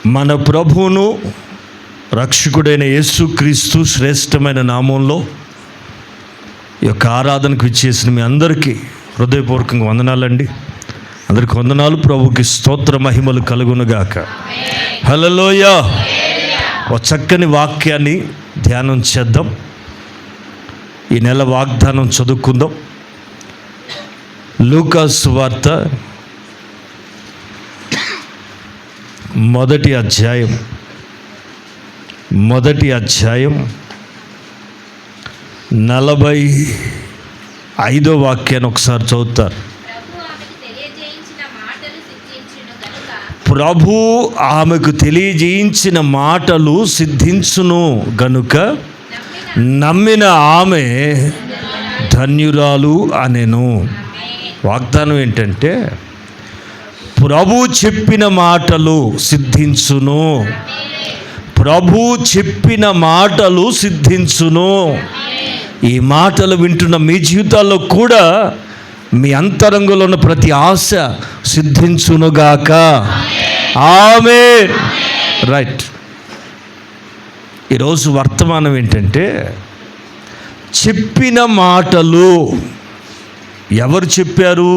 మన ప్రభువును రక్షకుడైన యేసుక్రీస్తు శ్రేష్టమైన నామంలో ఈ యొక్క ఆరాధనకు ఇచ్చేసిన మీ అందరికీ హృదయపూర్వకంగా వందనాలండి. అందరికి వందనాలు. ప్రభుకి స్తోత్ర మహిమలు కలుగునుగాక. హల్లెలూయా. ఒక చక్కని వాక్యాన్ని ధ్యానం చేద్దాం. ఈ నెల వాగ్దానం చదువుకుందాం. లూకా సువార్త మొదటి అధ్యాయం 45వ వాక్యాన్ని ఒకసారి చదువుతారు. ప్రభు ఆమెకు తెలియజేయించిన మాటలు సిద్ధించును గనుక నమ్మిన ఆమె ధన్యురాలు అనెను. వాగ్దానం ఏంటంటే ప్రభు చెప్పిన మాటలు సిద్ధించును. ప్రభు చెప్పిన మాటలు సిద్ధించును. ఈ మాటలు వింటున్న మీ జీవితాల్లో కూడా మీ అంతరంగంలో ఉన్న ప్రతి ఆశ సిద్ధించునుగాక. ఆమేన్. రైట్. ఈరోజు వర్తమానం ఏంటంటే చెప్పిన మాటలు. ఎవరు చెప్పారు?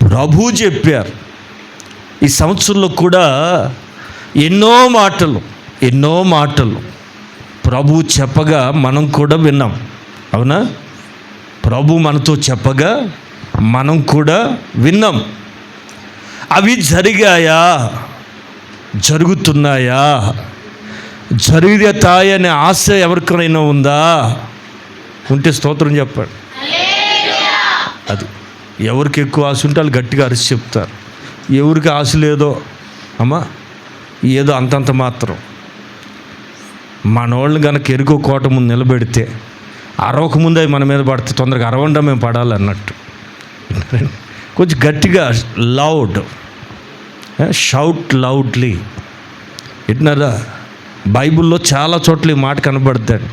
ప్రభు చెప్పారు. ఈ సంవత్సరంలో కూడా ఎన్నో మాటలు ప్రభు చెప్పగా మనం కూడా విన్నాం. అవునా? ప్రభు మనతో చెప్పగా మనం కూడా విన్నాం. అవి జరిగాయా? జరుగుతున్నాయా? జరుగుతాయనే ఆశ ఎవరికైనా ఉందా? ఉంటే స్తోత్రం చెప్పండి. అది ఎవరికి ఎక్కువ ఆశ ఉంటే వాళ్ళు గట్టిగా అరిచి చెప్తారు. ఎవరికి ఆశ లేదో అమ్మా ఏదో అంతంత మాత్రం. మనోళ్ళని కనుక ఎరుకో కోట ముందు నిలబెడితే అరవక ముందు అవి మన మీద పడితే తొందరగా అరవండా మేము పడాలి అన్నట్టు. కొంచెం గట్టిగా లౌడ్, షౌట్ లౌడ్లీ. వింటున్నారా? బైబిల్లో చాలా చోట్ల ఈ మాట కనబడుతుంది.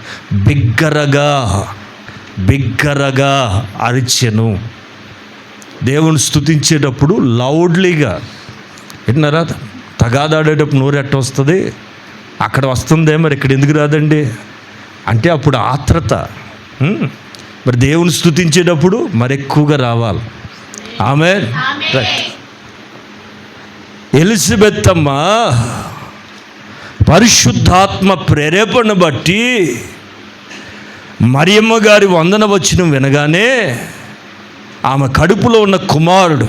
బిగ్గరగా అరిచెను. దేవుని స్తుతించేటప్పుడు లౌడ్లీగా. వింటున్నారా? తగాదాడేటప్పుడు నోరు ఎట్ట వస్తుంది? అక్కడ వస్తుందే, మరి ఇక్కడ ఎందుకు రాదండి అంటే అప్పుడు ఆత్రత. మరి దేవుని స్తుతించేటప్పుడు మరి ఎక్కువగా రావాలి. ఆమేన్. రైట్. ఎలిజబెత్ అమ్మ పరిశుద్ధాత్మ ప్రేరేపణ బట్టి మరియమ్మ గారి వందన వచనం వినగానే ఆమె కడుపులో ఉన్న కుమారుడు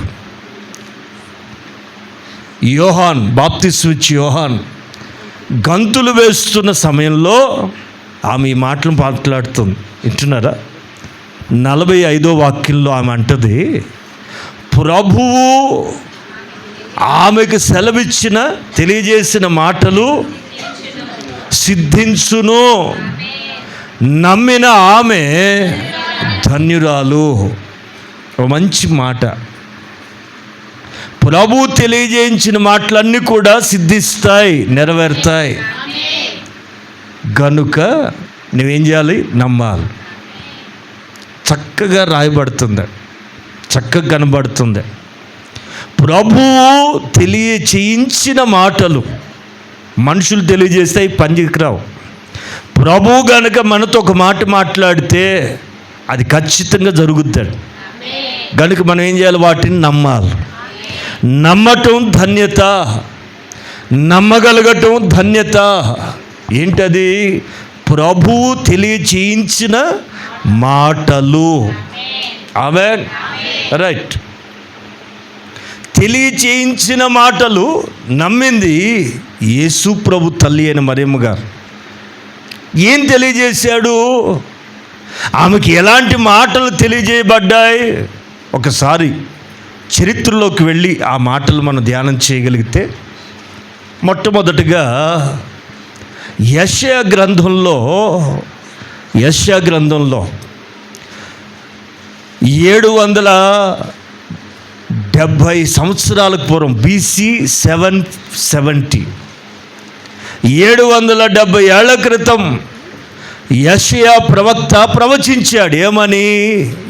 యోహాన్, బాప్తిస్మం ఇచ్చే యోహాన్ గంతులు వేస్తున్న సమయంలో ఆమె ఈ మాటలు మాట్లాడుతుంది. వింటున్నారా? 45వ వాక్యంలో ఆమె అంటది, ప్రభువు ఆమెకు సెలవిచ్చిన తెలియజేసిన మాటలు సిద్ధించును. నమ్మిన ఆమె ధన్యురాలు. ఒక మంచి మాట. ప్రభు తెలియజేయించిన మాటలన్నీ కూడా సిద్ధిస్తాయి, నెరవేరుతాయి. గనుక నువ్వేం చేయాలి? నమ్మాలి. చక్కగా రాయబడుతుంది, చక్కగా కనబడుతుంది. ప్రభువు తెలియచేయించిన మాటలు మనుషులు తెలియజేస్తే పనికిరావు. ప్రభు గనుక మనతో ఒక మాట మాట్లాడితే అది ఖచ్చితంగా జరుగుతుంది. గనుక మనం ఏం చేయాలి? వాటిని నమ్మాలి. నమ్మటం ధన్యత, నమ్మగలగటం ధన్యత. ఏంటది? ప్రభువు తెలియచేయించిన మాటలు. ఆమేన్. రైట్. తెలియచేయించిన మాటలు నమ్మింది యేసు ప్రభు తల్లి అయిన మరియమ్మ గారు. ఏం తెలియజేశాడు? ఆమెకి ఎలాంటి మాటలు తెలియజేయబడ్డాయి? ఒకసారి చరిత్రలోకి వెళ్ళి ఆ మాటలు మనం ధ్యానం చేయగలిగితే, మొట్టమొదటిగా యెషయా గ్రంథంలో 770 సంవత్సరాలకు పూర్వం, BC 770, 770 ఏళ్ల క్రితం యెషయా ప్రవక్త ప్రవచించాడు. ఏమని?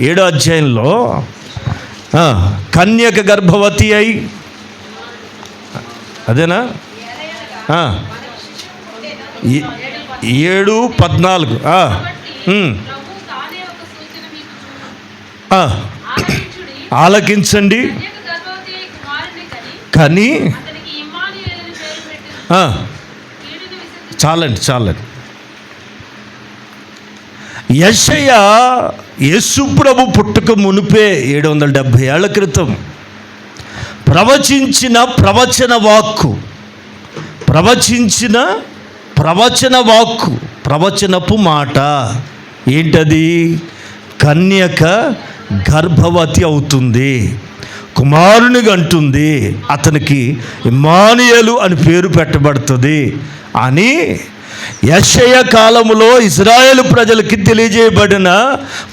7వ అధ్యాయంలో కన్యక గర్భవతి అయి, అదేనా? 7:14. ఆలకించండి కానీ చాలండి. యెషయా యేసుప్రభు పుట్టుక మునిపే 770 ఏళ్ల క్రితం ప్రవచించిన ప్రవచనపు మాట ఏంటది? కన్యక గర్భవతి అవుతుంది, కుమారుని కంటుంది, అతనికి ఇమ్మానుయేలు అని పేరు పెట్టబడుతుంది అని యెషయా కాలములో ఇశ్రాయేలు ప్రజలకి తెలియజేయబడిన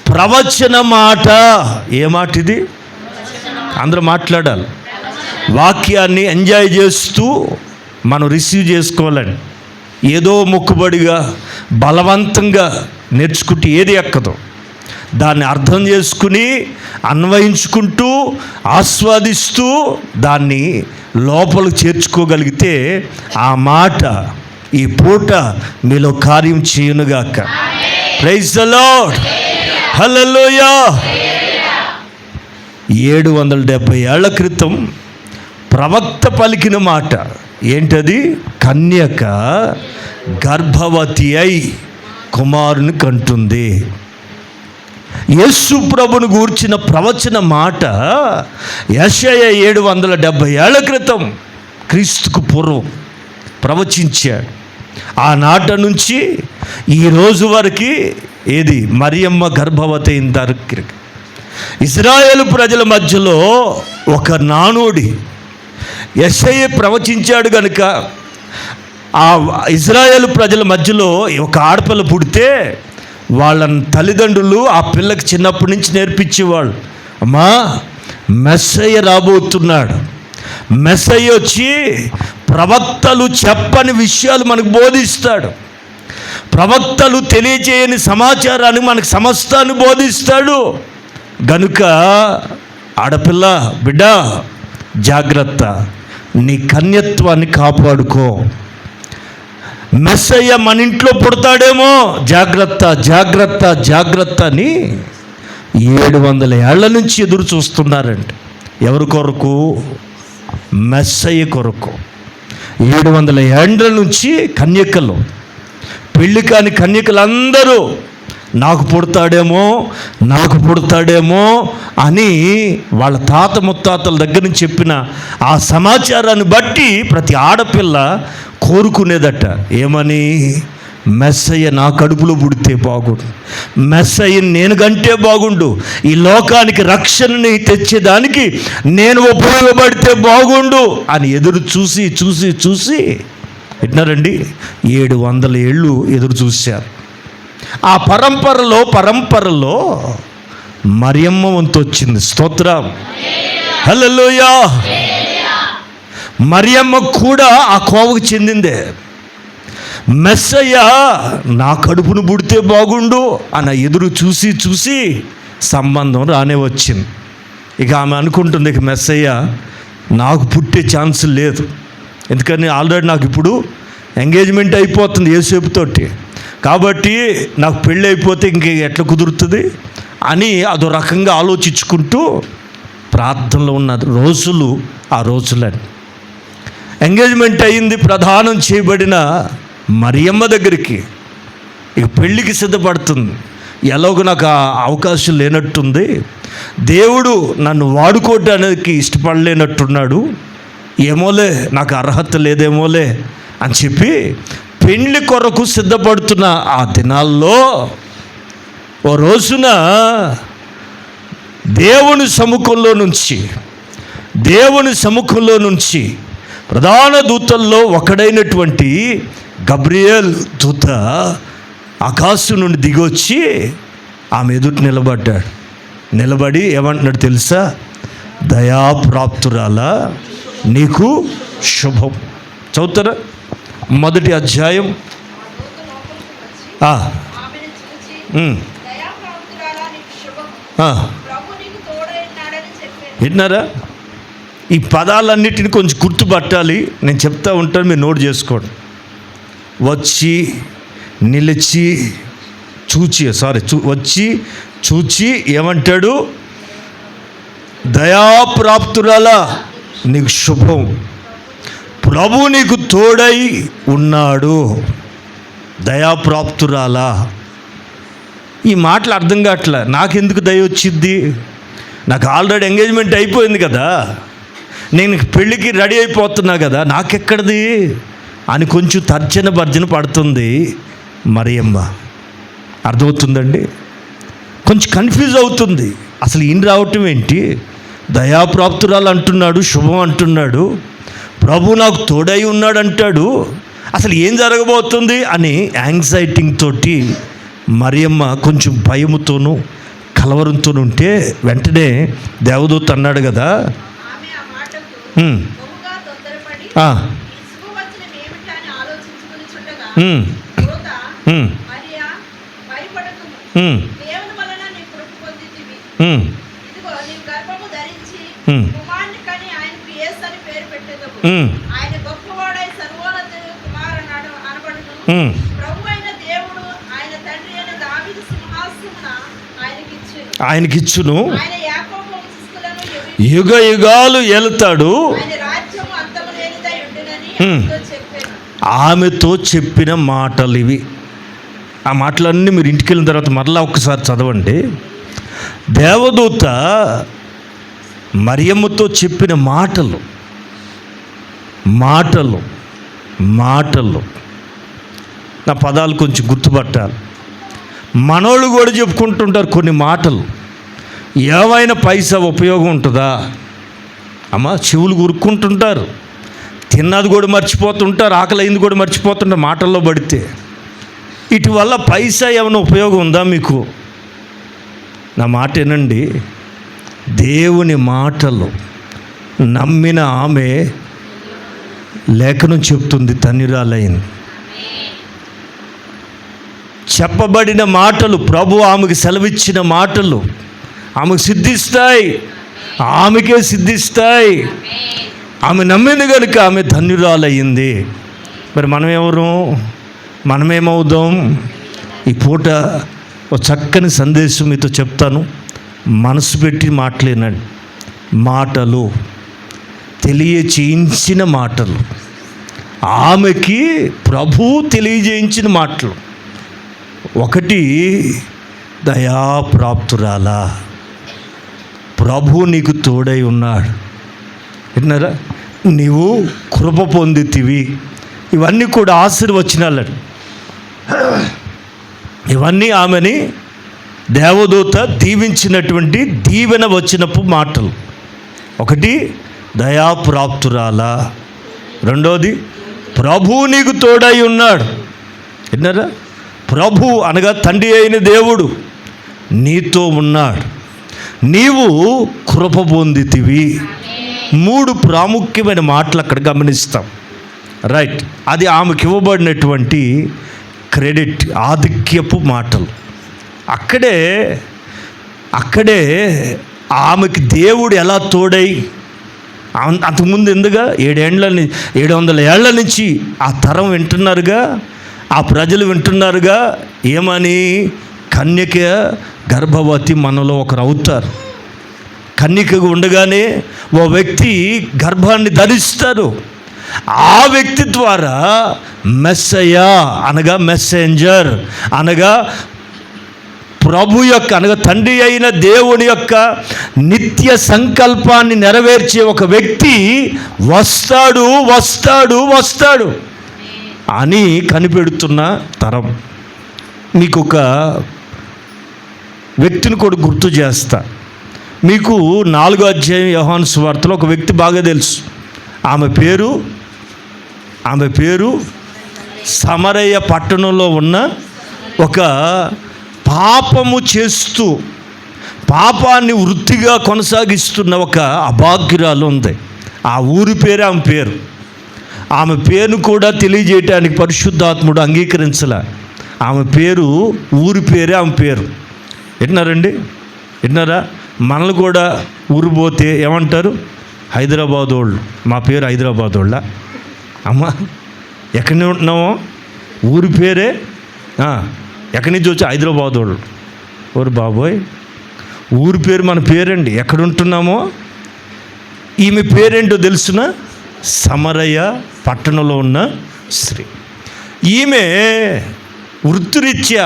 ప్రవచన మాట. ఏ మాట ఇది? అందరూ మాట్లాడాలి. వాక్యాన్ని ఎంజాయ్ చేస్తూ మనం రిసీవ్ చేసుకోవాలని. ఏదో మొక్కుబడిగా బలవంతంగా నేర్చుకుంటే ఏది ఎక్కదు. దాన్ని అర్థం చేసుకుని అన్వయించుకుంటూ ఆస్వాదిస్తూ దాన్ని లోపలికి చేర్చుకోగలిగితే ఆ మాట ఈ పూట మీలో కార్యం చేయునుగాక. Praise the Lord. హల్లెలూయా. 770 ఏళ్ల క్రితం ప్రవక్త పలికిన మాట ఏంటది? కన్యక గర్భవతి అయి కుమారుని కంటుంది. యేసు ప్రభును గూర్చిన ప్రవచన మాట యెషయా 770 ఏళ్ల క్రితం క్రీస్తుకు పూర్వం ప్రవచించాడు. ఆనాట నుంచి ఈ రోజు వరకు ఏది? మరియమ్మ గర్భవతి అయిన దగ్గర ఇశ్రాయేలు ప్రజల మధ్యలో ఒక నానుడి యెషయా ప్రవచించాడు కనుక ఆ ఇశ్రాయేలు ప్రజల మధ్యలో ఒక ఆడపిల్ల పుడితే వాళ్ళ తల్లిదండ్రులు ఆ పిల్లకి చిన్నప్పటి నుంచి నేర్పించేవాళ్ళు, అమ్మా మెస్సయ్య రాబోతున్నాడు, మెస్సయ్య వచ్చి ప్రవక్తలు చెప్పని విషయాలు మనకు బోధిస్తాడు, ప్రవక్తలు తెలియజేయని సమాచారాన్ని మనకు సమస్తాన్ని బోధిస్తాడు. గనుక ఆడపిల్ల, బిడ్డ జాగ్రత్త, నీ కన్యత్వాన్ని కాపాడుకో. మెస్సయ్య మన ఇంట్లో పుడతాడేమో, జాగ్రత్త అని 700 ఏళ్ల నుంచి ఎదురు చూస్తున్నారండి. ఎవరి కొరకు? మెస్సయ్య కొరకు. 700 ఏళ్ల నుంచి కన్యకలు, పెళ్ళి కాని కన్యకలందరూ నాకు పుడతాడేమో అని వాళ్ళ తాత ముత్తాతల దగ్గర నుంచి చెప్పిన ఆ సమాచారాన్ని బట్టి ప్రతి ఆడపిల్ల కోరుకునేదట. ఏమని? మెస్సయ్య నా కడుపులో పుడితే బాగుండు, మెస్సయ్యని నేను కంటే బాగుండు, ఈ లోకానికి రక్షణని తెచ్చేదానికి నేను ఉపయోగపడితే బాగుండు అని ఎదురు చూసి విన్నారండి. 700 ఏళ్ళు ఎదురు చూశారు. ఆ పరంపరలో మరియమ్మ వంతు వచ్చింది. స్తోత్రం. హల్లెలూయా. మరియమ్మ కూడా ఆ కోవకు చెందిందే. మెస్సయ్య నా కడుపును పుడితే బాగుండు అని ఎదురు చూసి సంబంధం రానే వచ్చింది. ఇక ఆమె అనుకుంటుంది, ఇక మెస్సయ్య నాకు పుట్టే ఛాన్స్ లేదు, ఎందుకని ఆల్రెడీ నాకు ఇప్పుడు ఎంగేజ్మెంట్ అయిపోతుంది యేసేపుతోటి, కాబట్టి నాకు పెళ్ళి అయిపోతే ఇంక ఎట్లా కుదురుతుంది అని అదో రకంగా ఆలోచించుకుంటూ ప్రార్థనలో ఉన్న రోజులు ఆ రోజులని. ఎంగేజ్మెంట్ అయింది. ప్రదానం చేయబడిన మరియమ్మ దగ్గరికి ఇక పెళ్ళికి సిద్ధపడుతుంది. ఎలాగో నాకు ఆ అవకాశం లేనట్టుంది, దేవుడు నన్ను వాడుకోవడానికి ఇష్టపడలేనట్టున్నాడు, ఏమోలే నాకు అర్హత లేదేమోలే అని చెప్పి పెళ్లి కొరకు సిద్ధపడుతున్న ఆ దినాల్లో ఓ రోజున దేవుని సముఖంలో నుంచి ప్రధాన దూతల్లో ఒకడైనటువంటి గబ్రియేల్ దూత ఆకాశం నుండి దిగొచ్చి ఆమె ఎదుటి నిలబడ్డాడు. నిలబడి ఏమంటున్నాడు తెలుసా? దయాప్రాప్తురాలా నీకు శుభం. చదువుతారా? 1వ అధ్యాయం. విన్నారా? ఈ పదాలన్నిటిని కొంచెం గుర్తుపట్టాలి. నేను చెప్తా ఉంటాను, మీరు నోట్ చేసుకోండి. వచ్చి, నిలిచి, వచ్చి చూచి ఏమంటాడు? దయాప్రాప్తురాలా నీకు శుభం, ప్రభు నీకు తోడై ఉన్నాడు. దయాప్రాప్తురాలా, ఈ మాటలు అర్థం కావట్లే. నాకెందుకు దయ వచ్చిద్ది? నాకు ఆల్రెడీ ఎంగేజ్మెంట్ అయిపోయింది కదా, నేను పెళ్ళికి రెడీ అయిపోతున్నా కదా, నాకెక్కడిది అని కొంచెం తర్జన భర్జన పడుతుంది మరియమ్మ. అర్థమవుతుందండి? కొంచెం కన్ఫ్యూజ్ అవుతుంది. అసలు ఈయన రావటం ఏంటి? దయాప్రాప్తురాలు అంటున్నాడు, శుభం అంటున్నాడు, ప్రభు నాకు తోడై ఉన్నాడు అంటాడు, అసలు ఏం జరగబోతుంది అని యాంగ్జైటింగ్ తోటి మరియమ్మ కొంచెం భయముతోనూ కలవరంతోనూ ఉంటే, వెంటనే దేవదూత అన్నాడు కదా, ఆయనకిచ్చును, యుగ యుగాలు ఏలుతాడు. ఆమెతో చెప్పిన మాటలు ఇవి. ఆ మాటలన్నీ మీరు ఇంటికి వెళ్ళిన తర్వాత మరలా ఒక్కసారి చదవండి. దేవదూత మరియమ్మతో చెప్పిన మాటలు మాటలు మాటలు నా పదాలు కొంచెం గుర్తుపట్టాలి. మనోళ్ళు కూడా చెప్పుకుంటుంటారు కొన్ని మాటలు. ఏమైనా పైసా ఉపయోగం ఉంటుందా అమ్మ? చెవులు గురుక్కుంటుంటారు, తిన్నది కూడా మర్చిపోతుంటారు, ఆకలి అయింది కూడా మర్చిపోతుంటారు మాటల్లో పడితే. ఇటు వల్ల పైసా ఏమైనా ఉపయోగం ఉందా మీకు? నా మాట ఏనండి, దేవుని మాటలు నమ్మిన ఆమె లేఖనం చెప్తుంది ధన్యురాలైంది. చెప్పబడిన మాటలు, ప్రభు ఆమెకు సెలవిచ్చిన మాటలు ఆమెకు సిద్ధిస్తాయి, ఆమెకే సిద్ధిస్తాయి. ఆమె నమ్మింది కనుక ఆమె ధన్యురాలయ్యింది. మరి మనమేమవుదాం? ఈ పూట ఒక చక్కని సందేశం మీతో చెప్తాను, మనసు పెట్టి మాటలేనండి. మాటలు తెలియచేయించిన మాటలు, ఆమెకి ప్రభు తెలియజేయించిన మాటలు. ఒకటి, దయాప్రాప్తురాలా, ప్రభు నీకు తోడై ఉన్నాడు. విన్నారా? నీవు కృప పొందితివి. ఇవన్నీ కూడా ఆశీర్వచనాలండి. ఇవన్నీ ఆమెని దేవదూత దీవించినటువంటి దీవెన వచ్చినప్పుడు మాటలు. ఒకటి, దయాప్రాప్తురాలా. రెండోది, ప్రభు నీకు తోడై ఉన్నాడు. విన్నారా? ప్రభు అనగా తండ్రి అయిన దేవుడు నీతో ఉన్నాడు, నీవు కృప పొందితివి. 3 ప్రాముఖ్యమైన మాటలు అక్కడ గమనిస్తాం. రైట్, అది ఆమెకి ఇవ్వబడినటువంటి క్రెడిట్, ఆధిక్యపు మాటలు. అక్కడే ఆమెకి దేవుడు ఎలా తోడై, అంతకుముందు ఎందుగా 700 ఏళ్ల నుంచి ఆ తరం వింటున్నారుగా, ఆ ప్రజలు వింటున్నారుగా, ఏమని? కన్యక గర్భవతి మనలో ఒకరు అవుతారు. కన్యకగా ఉండగానే ఓ వ్యక్తి గర్భాన్ని ధరిస్తారు. ఆ వ్యక్తి ద్వారా మెస్సయ్యా అనగా మెసెంజర్ అనగా ప్రభు యొక్క అనగా తండ్రి అయిన దేవుని యొక్క నిత్య సంకల్పాన్ని నెరవేర్చే ఒక వ్యక్తి వస్తాడు అని కనిపెడుతున్న తరం. మీకు ఒక వ్యక్తిని కూడా గుర్తు చేస్తా. మీకు 4వ అధ్యాయం యోహాను సువార్తలో ఒక వ్యక్తి బాగా తెలుసు. ఆమె పేరు సమరయ పట్టణంలో ఉన్న ఒక పాపము చేస్తూ పాపాన్ని వృత్తిగా కొనసాగిస్తున్న ఒక అభాగ్యురాలు ఉంది. ఆ ఊరి పేరే ఆమె పేరు. ఆమె పేరును కూడా తెలియజేయటానికి పరిశుద్ధాత్ముడు అంగీకరించలే. ఆమె పేరు, ఊరి పేరే ఆమె పేరు. విన్నారా? మనల్ని కూడా ఊరు పోతే ఏమంటారు? హైదరాబాద్ వాళ్ళు, మా పేరు హైదరాబాద్ వాళ్ళ అమ్మా, ఎక్కడి నుంచి ఉంటున్నామో ఊరి పేరే ఎక్కడి నుంచి వచ్చి హైదరాబాద్ వాళ్ళు. ఓరు బాబోయ్, ఊరి పేరు మన పేరండి. ఎక్కడ ఉంటున్నామో ఈమె పేరేంటో తెలుసునా? సమరయ పట్టణంలో ఉన్న స్త్రీ. ఈమె వృత్తిరీత్యా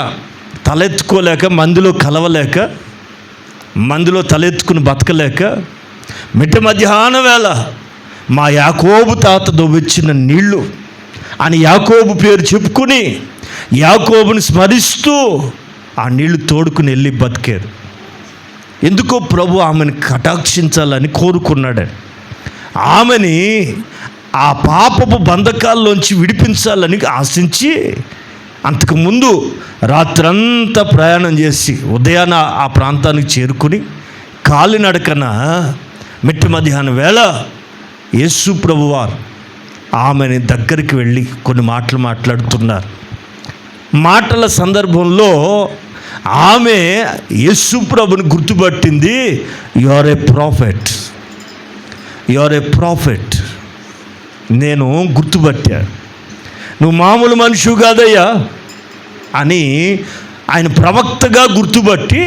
తలెత్తుకోలేక, మందిలో కలవలేక, మందిలో తలెత్తుకుని బతకలేక, మిట్ట మధ్యాహ్నం వేళ మా యాకోబు తాత దొవ్విచ్చిన నీళ్ళు అని యాకోబు పేరు చెప్పుకుని యాకోబుని స్మరిస్తూ ఆ నీళ్లు తోడుకుని వెళ్ళి బతికారు. ఎందుకో ప్రభు ఆమెను కటాక్షించాలని కోరుకున్నాడు. ఆమెని ఆ పాపపు బంధకాల్లోంచి విడిపించాలని ఆశించి అంతకుముందు రాత్రంతా ప్రయాణం చేసి ఉదయాన ఆ ప్రాంతానికి చేరుకుని కాలినడకన మిట్ట మధ్యాహ్నం వేళ యేసు ప్రభువారు ఆమెని దగ్గరికి వెళ్ళి కొన్ని మాటలు మాట్లాడుతున్నారు. మాటల సందర్భంలో ఆమె యేసు ప్రభుని గుర్తుపట్టింది. You are a prophet, you are a prophet. నేను గుర్తుపట్టా, నువ్వు మామూలు మనిషి కాదయ్యా అని ఆయన ప్రవక్తగా గుర్తుపట్టి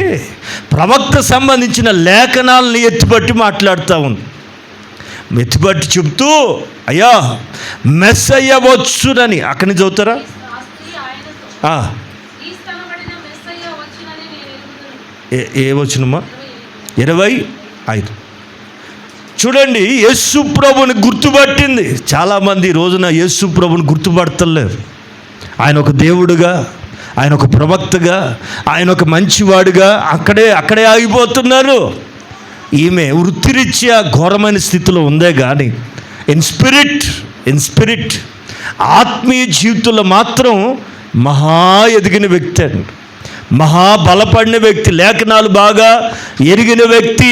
ప్రవక్త సంబంధించిన లేఖనాలను ఎత్తిపట్టి మాట్లాడుతూ ఉంది. ఎత్తిపట్టి చెబుతూ, అయ్యా మెస్సయ్య వచ్చునని. అక్కడి నుంచి చదువుతారా? ఏ వచ్చినమ్మా? 25. చూడండి, యేసు ప్రభుని గుర్తుపట్టింది. చాలామంది రోజున యేసు ప్రభుని గుర్తుపడతలేరు. ఆయన ఒక దేవుడుగా, ఆయన ఒక ప్రవక్తగా, ఆయన ఒక మంచివాడుగా అక్కడే ఆగిపోతున్నారు. ఈమె వృత్తిరీత్యా ఘోరమైన స్థితిలో ఉందే కానీ ఇన్ స్పిరిట్ ఆత్మీయ జీవితంలో మాత్రం మహా ఎదిగిన వ్యక్తి అండి, మహాబలపడిన వ్యక్తి, లేఖనాలు బాగా ఎరిగిన వ్యక్తి.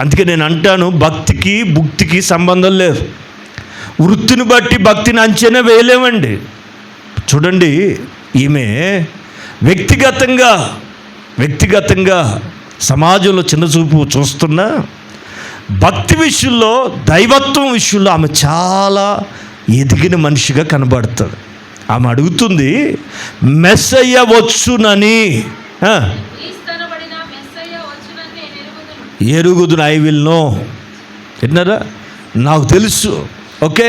అందుకే నేను అంటాను, భక్తికి భుక్తికి సంబంధం లేదు. వృత్తిని బట్టి భక్తిని అంచనా వేయలేమండి. చూడండి, ఈమె వ్యక్తిగతంగా సమాజంలో చిన్నచూపు చూస్తున్నా భక్తి విషయంలో, దైవత్వం విషయంలో ఆమె చాలా ఎదిగిన మనిషిగా కనబడుతుంది. ఆమె అడుగుతుంది, మెస్సయ్య వచ్చునని ఎరుగుదును, ఐ విల్ నో. విన్నారా? నాకు తెలుసు. ఓకే,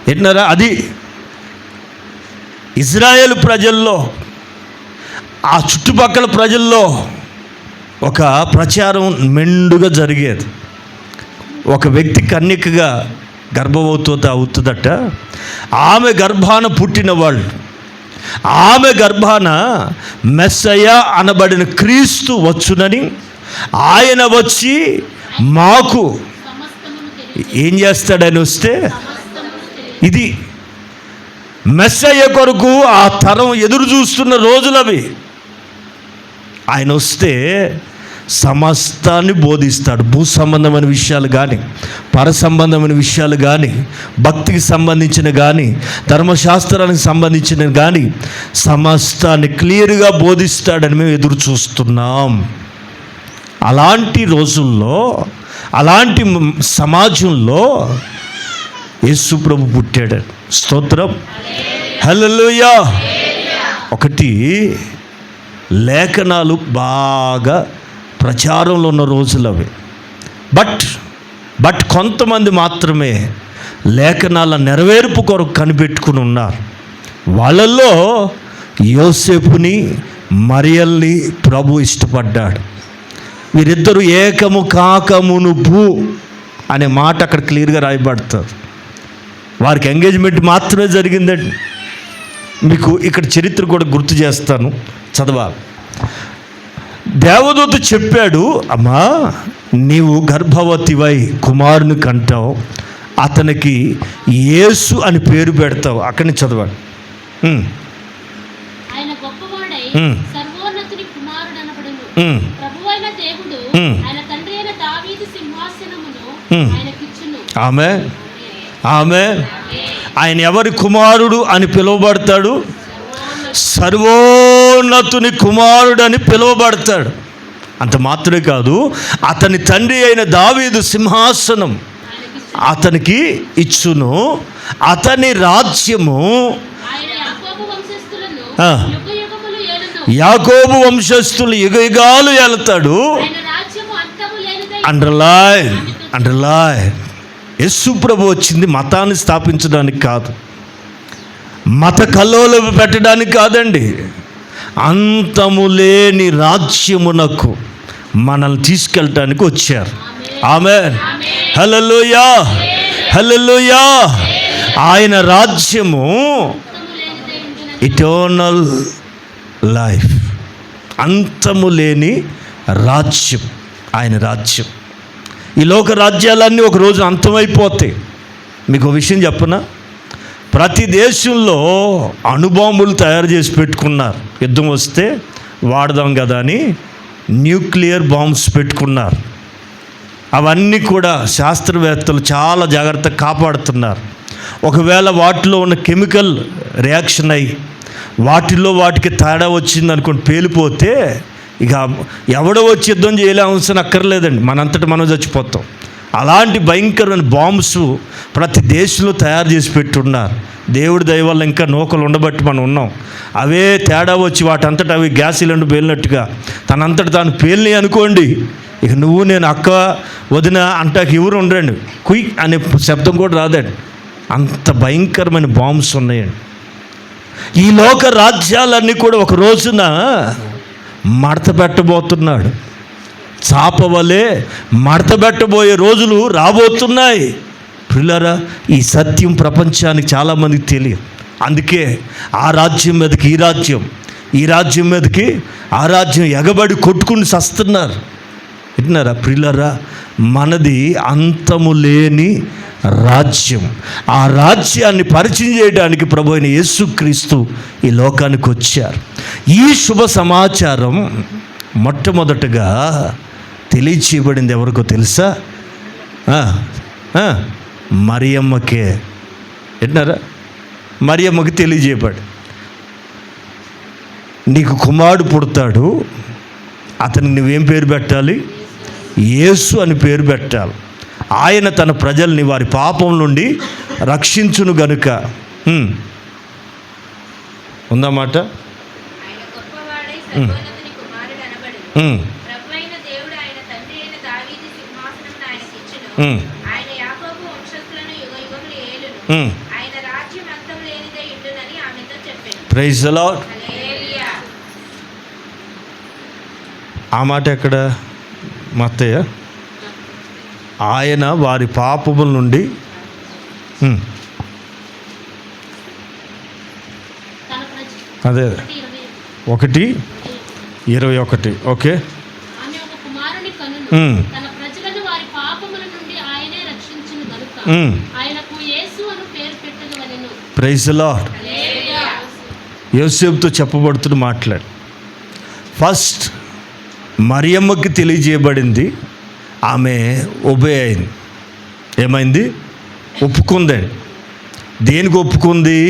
విన్నారా? అది ఇజ్రాయేల్ ప్రజల్లో, ఆ చుట్టుపక్కల ప్రజల్లో ఒక ప్రచారం మెండుగా జరిగేది. ఒక వ్యక్తి కన్యకగా గర్భవతితో అవుతుందట. ఆమె గర్భాన పుట్టిన వాళ్ళు, ఆమె గర్భాన మెస్సయ్య అనబడిన క్రీస్తు వచ్చునని, ఆయన వచ్చి మాకు ఏం చేస్తాడని వస్తే, ఇది మెస్సయ్య కొరకు ఆ తరం ఎదురు చూస్తున్న రోజులవి. ఆయన వస్తే సమస్తాన్ని బోధిస్తాడు. భూ సంబంధమైన విషయాలు కానీ, పర సంబంధమైన విషయాలు కానీ, భక్తికి సంబంధించిన కానీ, ధర్మశాస్త్రానికి సంబంధించిన కానీ సమస్తాన్ని క్లియర్గా బోధిస్తాడని మేము ఎదురు చూస్తున్నాం. అలాంటి రోజుల్లో, అలాంటి సమాజంలో యేసు ప్రభు పుట్టాడు. స్తోత్రం, హల్లెలూయా. ఒకటి, లేఖనాలు బాగా ప్రచారంలో ఉన్న రోజులు అవి. బట్ కొంతమంది మాత్రమే లేఖనాల నెరవేర్పు కొరకు కనిపెట్టుకుని ఉన్నారు. వాళ్ళల్లో యోసేపుని, మరియల్ని ప్రభు ఇష్టపడ్డాడు. వీరిద్దరూ ఏకము కాకమునుపు అనే మాట అక్కడ క్లియర్గా రాయబడుతుంది. వారికి ఎంగేజ్మెంట్ మాత్రమే జరిగిందండి. మీకు ఇక్కడ చరిత్ర కూడా గుర్తు చేస్తాను, చదవాలి. దేవదూత చెప్పాడు, అమ్మా నీవు గర్భవతివై కుమారుని కంటావు, అతనికి యేసు అని పేరు పెడతావు. అక్కడి నుంచి చదవాలి. ఆమె ఆయన ఎవరి కుమారుడు అని పిలువబడతాడు? సర్వోన్నతుని కుమారుడు అని పిలువబడతాడు. అంత మాత్రమే కాదు, అతని తండ్రి అయిన దావీదు సింహాసనం అతనికి ఇచ్చును, అతని రాజ్యము యాకోబు వంశస్థులు యుగయుగాలు ఏలుతాడు. అండర్లైన్. యేసు ప్రభు వచ్చింది మతాన్ని స్థాపించడానికి కాదు, మత కల్లోలం పెట్టడానికి కాదండి. అంతము లేని రాజ్యమునకు మనల్ని తీసుకెళ్ళటానికి వచ్చారు. ఆమేన్. హల్లెలూయా, హల్లెలూయా. ఆయన రాజ్యము ఇటర్నల్ లైఫ్, అంతము లేని రాజ్యం ఆయన రాజ్యం. ఈ లోక రాజ్యాలన్నీ ఒకరోజు అంతమైపోతాయి. మీకు ఒక విషయం చెప్పనా, ప్రతి దేశంలో అణుబాంబులు తయారు చేసి పెట్టుకున్నారు. యుద్ధం వస్తే వాడదాం కదా అని న్యూక్లియర్ బాంబ్స్ పెట్టుకున్నారు. అవన్నీ కూడా శాస్త్రవేత్తలు చాలా జాగ్రత్తగా కాపాడుతున్నారు. ఒకవేళ వాటిలో ఉన్న కెమికల్ రియాక్షన్ అయ్యి వాటికి తేడా వచ్చింది అనుకోండి, పేలిపోతే ఇక ఎవడో వచ్చి యుద్ధం చేయలే అవసరం అక్కర్లేదండి, మనంతటా మనం చచ్చిపోతాం. అలాంటి భయంకరమైన బాంబ్స్ ప్రతి దేశంలో తయారు చేసి పెట్టున్నారు. దేవుడి దయ వల్ల ఇంకా నూకలు ఉండబట్టి మనం ఉన్నాం. అవే తేడా వచ్చి వాటంతటా అవి గ్యాస్ సిలిండర్ పేలినట్టుగా తనంతట తాను పేలినాయి అనుకోండి, ఇక నువ్వు నేను అక్క వదిన అంటాక ఎవరు ఉండరండి, కుయ్ అనే శబ్దం కూడా రాదండి. అంత భయంకరమైన బాంబ్స్ ఉన్నాయండి. ఈ లోక రాజ్యాలన్నీ కూడా ఒక రోజున మడత పెట్టబోతున్నాడు. చాప వలె మడత పెట్టబోయే రోజులు రాబోతున్నాయి. ప్రియులారా, ఈ సత్యం ప్రపంచానికి చాలామందికి తెలియదు. అందుకే ఆ రాజ్యం మీదకి ఈ రాజ్యం, ఈ రాజ్యం మీదకి ఆ రాజ్యం ఎగబడి కొట్టుకుని సస్తున్నారు. వింటున్నారా ప్రియులారా? మనది అంతము లేని రాజ్యం. ఆ రాజ్యాన్ని పరిచయం చేయడానికి ప్రభు అయిన యేసుక్రీస్తు ఈ లోకానికి వచ్చారు. ఈ శుభ సమాచారం మొట్టమొదటగా తెలియచేయబడింది ఎవరికో తెలుసా? మరియమ్మకే. వింటున్నారా? మరియమ్మకి తెలియజేయబడి, నీకు కుమారుడు పుడతాడు, అతనికి నువ్వేం పేరు పెట్టాలి? యేసు అని పేరు పెట్టాలి. ఆయన తన ప్రజల్ని వారి పాపం నుండి రక్షించును గనుక. ఉందన్నమాట. Praise the Lord. ఆ మాట ఎక్కడ? మత్తయ్య. ఆయన వారి పాపముల నుండి అదే 1:21. ఓకే. Praise the Lord. యోసేపుతో చెప్పబడుతున్న మాట్లాడు. ఫస్ట్ మరియమ్మకి తెలియజేయబడింది, ఆమె ఒబే అయింది. ఏమైంది? ఒప్పుకుందండి. దేనికి ఒప్పుకుంది?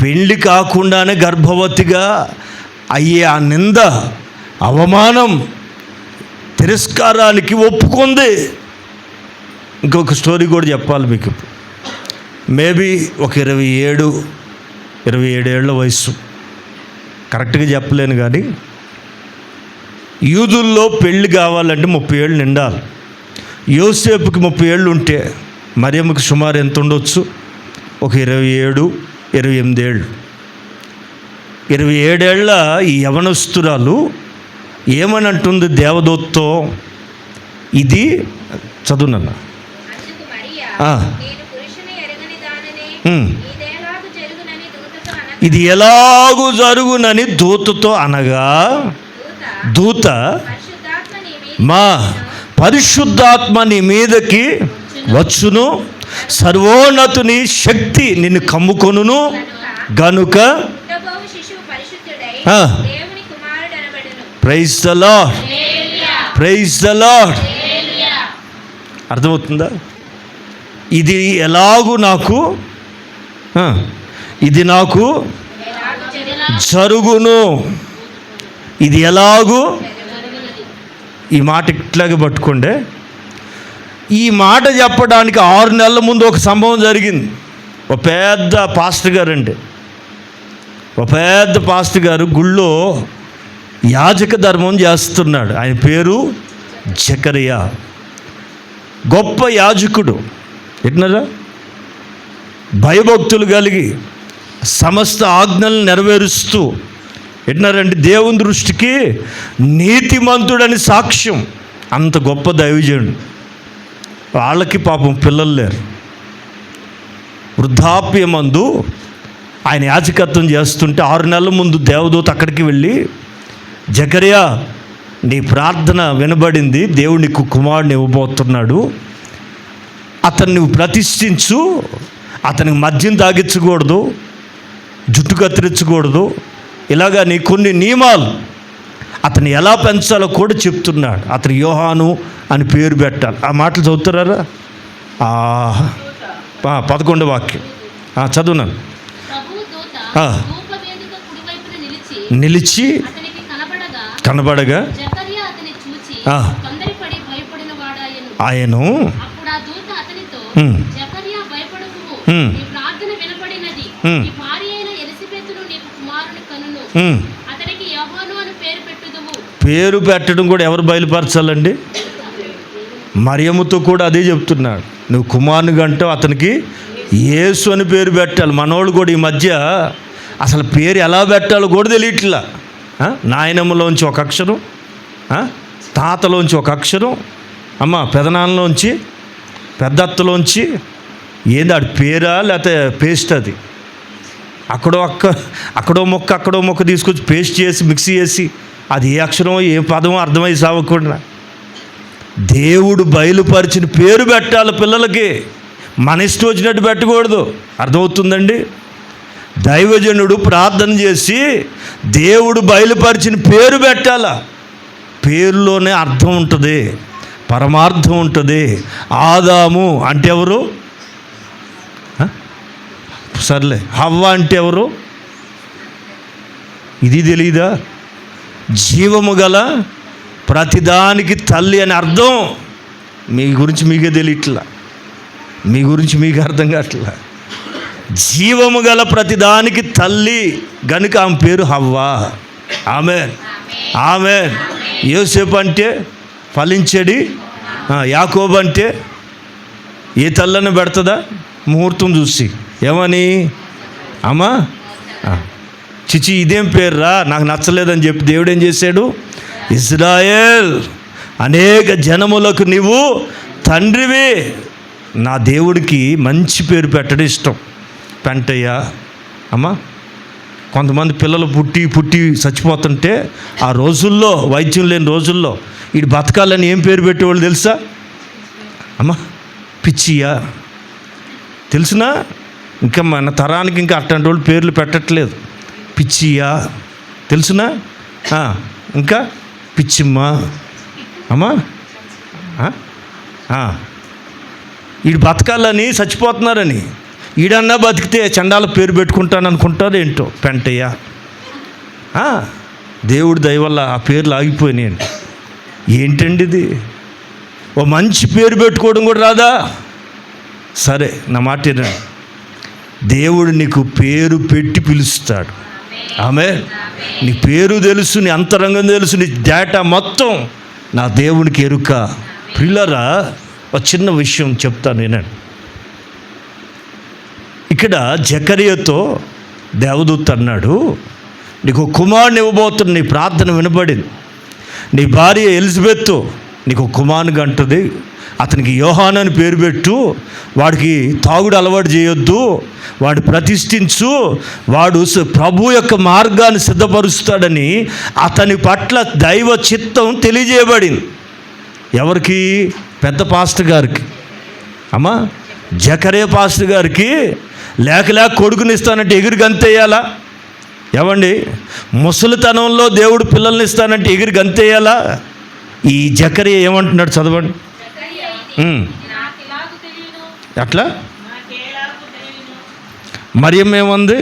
పెళ్ళి కాకుండానే గర్భవతిగా అయ్యే ఆ నింద, అవమానం, తిరస్కారానికి ఒప్పుకుంది. ఇంకొక స్టోరీ కూడా చెప్పాలి మీకు. మేబీ ఒక 27 ఏళ్ల వయసు, కరెక్ట్గా చెప్పలేను కానీ యూదుల్లో పెళ్ళి కావాలంటే 30 ఏళ్ళు నిండాలి. యోసేపుకి 30 ఏళ్ళు ఉంటే మరియమ్మకి సుమారు ఎంత ఉండొచ్చు? ఒక 27-28 ఏళ్ళు. 27 ఏళ్ల ఈ యవనస్తురాలు ఏమని అంటుంది దేవదూతతో? ఇది చదువునన్నా. ఇది ఎలాగూ జరుగునని దూతతో అనగా, దూత మా పరిశుద్ధాత్మ నీ మీదకి వచ్చును, సర్వోన్నతుని శక్తి నిన్ను కమ్ముకొనును గనుక. Praise the Lord, praise the Lord. అర్థమవుతుందా? ఇది ఎలాగూ నాకు ఇది నాకు జరుగును. ఇది ఎలాగూ ఈ మాట ఇట్లాగే పట్టుకోండి. ఈ మాట చెప్పడానికి 6 నెలల ముందు ఒక సంభవం జరిగింది. ఒక పెద్ద పాస్టర్ గారు అండి, ఒక పెద్ద పాస్టర్ గారు గుళ్ళో యాజక ధర్మం చేస్తున్నాడు. ఆయన పేరు జకరియా. గొప్ప యాజకుడు, ఎట్నరా భయభక్తులు కలిగి సమస్త ఆజ్ఞలను నెరవేరుస్తూ ఎట్నారంటే దేవుని దృష్టికి నీతిమంతుడని సాక్ష్యం. అంత గొప్ప దైవజనుడు. వాళ్ళకి పాపం పిల్లలు లేరు. వృద్ధాప్యమందు ఆయన యాజకత్వం చేస్తుంటే 6 నెలల ముందు దేవదూత అక్కడికి వెళ్ళి, జకరియా నీ ప్రార్థన వినబడింది, దేవుడు నీకు కుమారుని ఇవ్వబోతున్నాడు, అతన్ని నువ్వు ప్రతిష్ఠించు, అతనికి మద్యం తాగించకూడదు, జుట్టు కత్తిరించకూడదు, ఇలాగా నీ కొన్ని నియమాలు, అతను ఎలా పెంచాలో కూడా చెప్తున్నాడు. అతను యోహాను అని పేరు పెట్టాలి. ఆ మాటలు చదువుతారా? 11వ వాక్యం చదువున్నాను. నిలిచి కనబడగా ఆయను పేరు పెట్టడం కూడా ఎవరు బయలుపరచాలండి? మరియమ్మతో కూడా అదే చెప్తున్నాడు. నువ్వు కుమారుని కంటావు, అతనికి యేసు అని పేరు పెట్టాలి. మనోళ్ళు కూడా ఈ మధ్య అసలు పేరు ఎలా పెట్టాలో కూడా తెలియట్లా. నాయనమ్మలోంచి ఒక అక్షరం, తాతలోంచి ఒక అక్షరం, అమ్మ పెదనాన్నలోంచి పెద్దత్తలోంచి ఏంది ఆడి పేరా లేకపోతే పేస్ట్? అది అక్కడో మొక్క తీసుకొచ్చి పేస్ట్ చేసి మిక్సీ చేసి అది ఏ అక్షరం ఏ పదమో అర్థమై సావకుండా దేవుడు బయలుపరిచిన పేరు పెట్టాలి పిల్లలకి. మన ఇష్టం వచ్చినట్టు పెట్టకూడదు. అర్థమవుతుందండి? దైవజనుడు ప్రార్థన చేసి దేవుడు బయలుపరిచిన పేరు పెట్టాల. పేరులోనే అర్థం ఉంటుంది, పరమార్థం ఉంటుంది. ఆదాము అంటే ఎవరు? సర్లే. హవ్వ అంటే ఎవరు? ఇది తెలీదా? జీవము గల ప్రతిదానికి తల్లి అని అర్థం. మీ గురించి మీకే తెలియట్లా, మీ గురించి మీకు అర్థం కావట్లా. జీవము గల ప్రతిదానికి తల్లి గనుక ఆమె పేరు హవ్వ. ఆమేన్, ఆమేన్. యోసేపు అంటే ఫలించేది, యాకోబు అంటే ఏ తల్లని పెడుతుందా ముహూర్తం చూసి? ఏమని? అమ్మా చిచి ఇదేం పేర్రా, నాకు నచ్చలేదని చెప్పి దేవుడు ఏం చేశాడు? ఇజ్రాయేల్ అనేక జనములకు నీవు తండ్రివి. నా దేవుడికి మంచి పేరు పెట్టడం ఇష్టం. పెంటయ్య అమ్మా. కొంతమంది పిల్లలు పుట్టి చచ్చిపోతుంటే ఆ రోజుల్లో, వైద్యం లేని రోజుల్లో వీడు బతకాలని ఏం పేరు పెట్టేవాళ్ళు తెలుసా అమ్మా? పిచ్చియా. తెలుసునా? ఇంకా మన తరానికి ఇంకా అట్లాంటి వాళ్ళు పేర్లు పెట్టట్లేదు. పిచ్చియా తెలుసునా? ఇంకా పిచ్చిమ్మ అమ్మా. వీడు బతకాలని చచ్చిపోతున్నారని ఈడన్నా బతికితే చండాల పేరు పెట్టుకుంటాను అనుకుంటారు ఏంటో. పెంటయ్య. దేవుడి దయ వల్ల ఆ పేర్లు ఆగిపోయినాయండి. ఏంటండి ఇది? ఓ మంచి పేరు పెట్టుకోవడం కూడా రాదా? సరే నా మాట వినండి. దేవుడు నీకు పేరు పెట్టి పిలుస్తాడు. ఆమేన్. నీ పేరు తెలుసు, నీ అంతరంగం తెలుసు, నీ డేటా మొత్తం నా దేవునికి ఎరుక. పిల్లరా ఒక చిన్న విషయం చెప్తాను వినండి. ఇక్కడ జకరియతో దేవదూత అన్నాడు, నీకు కుమారుని ఇవ్వబోతున్న, నీ ప్రార్థన వినబడింది. నీ భార్య ఎలిజబెత్ నీకు కుమారుని కంటుంది, అతనికి యోహాను అని పేరు పెట్టు, వాడికి తాగుడు అలవాటు చేయొద్దు, వాడు ప్రతిష్ఠించు, వాడు ప్రభు యొక్క మార్గాన్ని సిద్ధపరుస్తాడని అతని పట్ల దైవ చిత్తం తెలియజేయబడింది. ఎవరికి? పెద్ద పాస్టర్ గారికి. అమ్మా జకరియా పాస్టర్ గారికి లేక కొడుకుని ఇస్తానంటే ఎగిరి గంతేయాలా? ఏమండి, ముసలితనంలో దేవుడు పిల్లల్ని ఇస్తానంటే ఎగిరి గంతేయాలా? ఈ జకరియా ఏమంటున్నాడు చదవండి. అట్లా మరియమ్మ ఏమంది?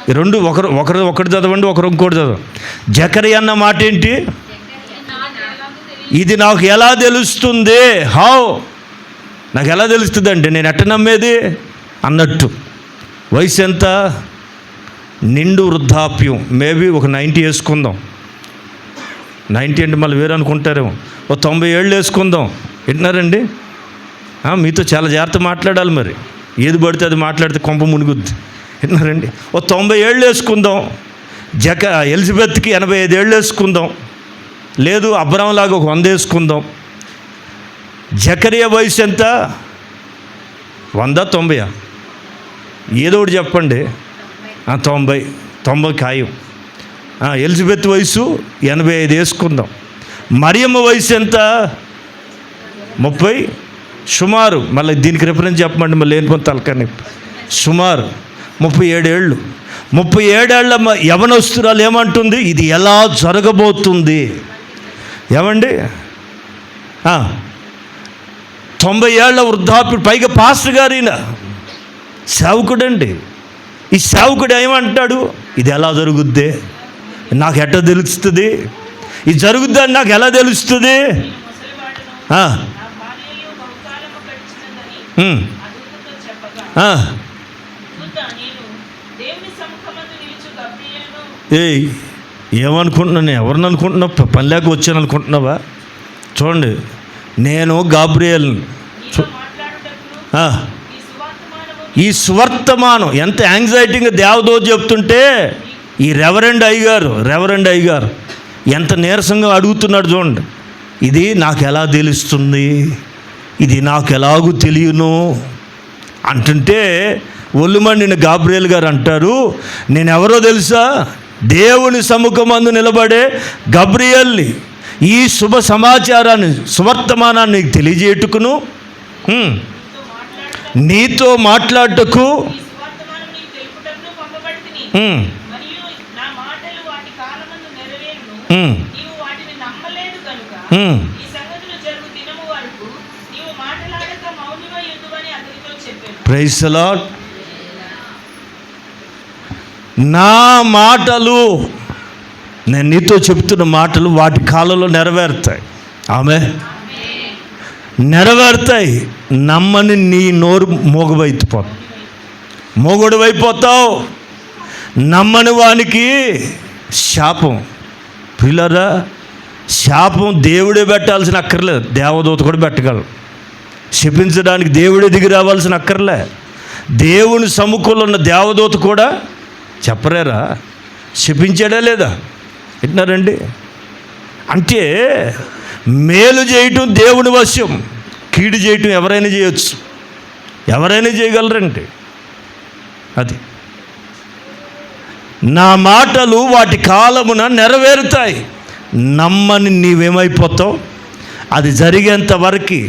ఈ రెండు ఒకటి చదవండి, ఒకరు ఇంకోటి చదవండి. జకరియా అన్న మాట ఏంటి? ఇది నాకు ఎలా తెలుస్తుంది? హౌ, నాకు ఎలా తెలుస్తుంది అంటే నేను ఎట్ట నమ్మేది అన్నట్టు. వయసు ఎంత? నిండు వృద్ధాప్యం. మేబీ ఒక 90 వేసుకుందాం. 90 అంటే మళ్ళీ వేరే అనుకుంటారేమో. ఒక 90 ఏళ్ళు వేసుకుందాం. వింటున్నారండి? మీతో చాలా జాగ్రత్త మాట్లాడాలి. మరి ఏది పడితే అది మాట్లాడితే కొంప మునుగుద్ది. వింటున్నారండి? ఒక 90 ఏళ్ళు వేసుకుందాం. ఎలిజబెత్కి 85 ఏళ్ళు వేసుకుందాం. లేదు అబ్రహాంలాగా ఒక 100 వేసుకుందాం. జకరియా వయసు ఎంత? 100, 90? ఏదో ఒకటి చెప్పండి. 90 ఖాయం. ఎలిజబెత్ వయసు 85 వేసుకుందాం. మరియమ్మ వయసు ఎంత? 30 సుమారు. మళ్ళీ దీనికి రిఫరెన్స్ చెప్పమండి, మళ్ళీ లేని పొంది తలకని. సుమారు 37 ఏళ్ళు. 37 ఏళ్ళ యవనస్తురాలు ఏమంటుంది? ఇది ఎలా జరగబోతుంది? ఏమండి? 90 ఏళ్ళ వృద్ధాప్యుడు, పైగా పాస్టర్ గారిన సేవకుడండి. ఈ సేవకుడు ఏమంటాడు? ఇది ఎలా జరుగుద్ది? నాకు ఎట్లా తెలుస్తుంది? ఇది జరుగుద్దని నాకు ఎలా తెలుస్తుంది? ఏమనుకుంటున్నాను? ఎవరిని అనుకుంటున్నావు? పని లేక వచ్చాను అనుకుంటున్నావా? చూడండి, నేను గాబ్రియల్. ఈ సువర్తమానం ఎంత యాంగ్జైటీగా దేవదూత చెప్తుంటే ఈ రెవరెండ్ అయ్యగారు ఎంత నీరసంగా అడుగుతున్నాడు. చూడండి, ఇది నాకు ఎలా తెలుస్తుంది? ఇది నాకు ఎలాగూ తెలియను అంటుంటే ఒళ్ళుమండిన గాబ్రియల్ గారు అంటారు, నేనెవరో తెలుసా? దేవుని సముఖమందు నిలబడే గబ్రియల్ని. ఈ శుభ సమాచారాన్ని, సువర్తమానాన్ని తెలియజేటుకును, నీతో మాట్లాడటకు ప్రైజ్ ది లార్డ్. నా మాటలు, నేను నీతో చెప్తున్న మాటలు వాటి కాలంలో నెరవేరుతాయి. ఆమె నెరవేరుతాయి. నమ్మని నీ నోరు మోగొడు అయిపోతావు. నమ్మని వానికి శాపం. పిల్లరా, శాపం దేవుడే పెట్టాల్సిన అక్కర్లేదు, దేవదూత కూడా పెట్టగలరు. శపించడానికి దేవుడే దిగి రావాల్సిన అక్కర్లే. దేవుని సముఖంలో ఉన్న దేవదూత కూడా చెప్పరేరా? శపించాడా లేదా? వింటున్నారండి? అంటే మేలు చేయటం దేవుని వశం, కీడు చేయటం ఎవరైనా చేయొచ్చు, ఎవరైనా చేయగలరండి. అది నా మాటలు వాటి కాలమున నెరవేరుతాయి. నమ్మని నీవేమైపోతావు? అది జరిగేంత వరకు,